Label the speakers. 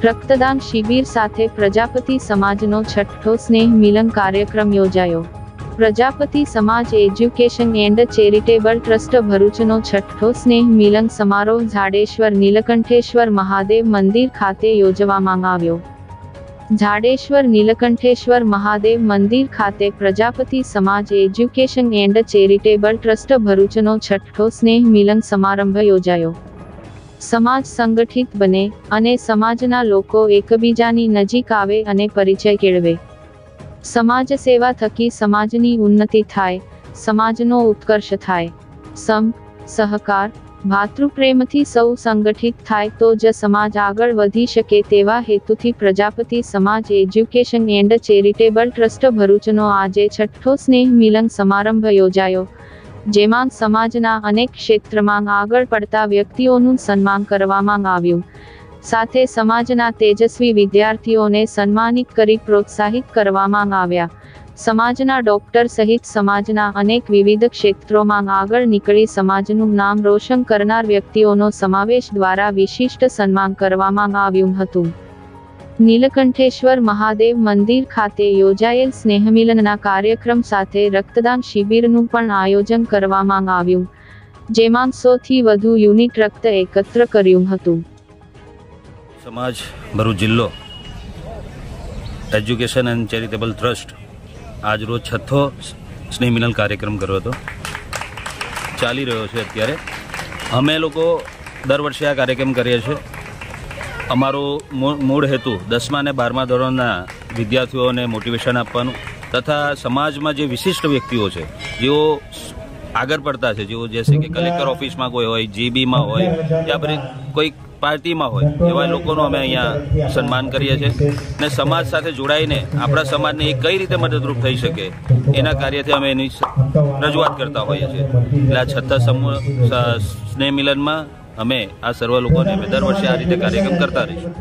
Speaker 1: રક્તદાન શિબિર સાથે પ્રજાપતિ સમાજનો છઠ્ઠો સ્નેહ મિલન કાર્યક્રમ યોજાયો। પ્રજાપતિ સમાજ એજ્યુકેશન એન્ડ ચેરિટેબલ ટ્રસ્ટ ભરૂચનો છઠ્ઠો સ્નેહ મિલન સમારોહ ઝાડેશ્વર નીલકંઠેશ્વર મહાદેવ મંદિર ખાતે યોજવામાં આવ્યો। ઝાડેશ્વર નીલકંઠેશ્વર મહાદેવ મંદિર ખાતે પ્રજાપતિ સમાજ એજ્યુકેશન એન્ડ ચેરિટેબલ ટ્રસ્ટ ભરૂચનો છઠ્ઠો સ્નેહ મિલન સમારંભ યોજાયો। સમાજ સંગઠિત બને અને સમાજના લોકો એકબીજાની નજીક આવે અને પરિચય કેળવે। સમાજ સેવા થકી સમાજની ઉન્નતિ થાય, સમાજનો ઉત્કર્ષ થાય। સંપ, સહકાર, ભાતૃપ્રેમથી સૌ સંગઠિત થાય તો જ સમાજ આગળ વધી શકે તેવા હેતુથી પ્રજાપતિ સમાજ એજ્યુકેશન એન્ડ ચેરિટેબલ ટ્રસ્ટ ભરૂચનો આજે છઠ્ઠો સ્નેહ મિલન સમારંભ યોજાયો, જેમાં સમાજના અનેક ક્ષેત્રમાં આગળ પડતા વ્યક્તિઓનું સન્માન કરવામાં આવ્યું। સાથે સમાજના તેજસ્વી વિદ્યાર્થીઓને સન્માનિત કરી પ્રોત્સાહિત કરવામાં આવ્યા। સમાજના ડોક્ટર સહિત સમાજના અનેક વિવિધ ક્ષેત્રોમાં આગળ નીકળી સમાજનું નામ રોશન કરનાર વ્યક્તિઓનો સમાવેશ દ્વારા વિશિષ્ટ સન્માન કરવામાં આવ્યું હતું। નીલકંઠેશ્વર મહાદેવ મંદિર ખાતે યોજાયેલ સ્નેહમિલનના કાર્યક્રમ સાથે રક્તદાન શિબિરનું પણ આયોજન કરવામાં આવ્યું, જેમાં 100 થી વધુ યુનિટ રક્ત એકત્ર કર્યું હતું।
Speaker 2: સમાજ ભરૂચ જિલ્લો એજ્યુકેશન એન્ડ ચેરિટેબલ ટ્રસ્ટ આજ રોજ છઠ્ઠો સ્નેહ મિલન કાર્યક્રમ કર્યો હતો, ચાલી રહ્યો છે। અત્યારે અમે લોકો દર વર્ષે આ કાર્યક્રમ કરીએ છીએ। અમારો મૂળ હેતુ 10મા અને 12મા ધોરણના વિદ્યાર્થીઓને મોટિવેશન આપવાનું તથા સમાજમાં જે વિશિષ્ટ વ્યક્તિઓ છે જેઓ આગળ પડતા છે, જેઓ જैसे કે કલેક્ટર ઓફિસમાં કોઈ હોય, જીબીમાં હોય યા પછી કોઈ પાર્ટીમાં હોય એવા લોકોનું અમે અહીંયા સન્માન કરીએ છીએ અને સમાજ સાથે જોડાઈને આપણા સમાજને એ કઈ રીતે મદદરૂપ થઈ શકે એના કાર્યથી અમે એની રજૂઆત કરતા હોઈએ છીએ। એટલે આ છઠ્ઠા સ્નેહ મિલનમાં અમે આ સર્વ લોકોને દર વર્ષે આ રીતે કાર્યક્રમ કરતા રહીશું।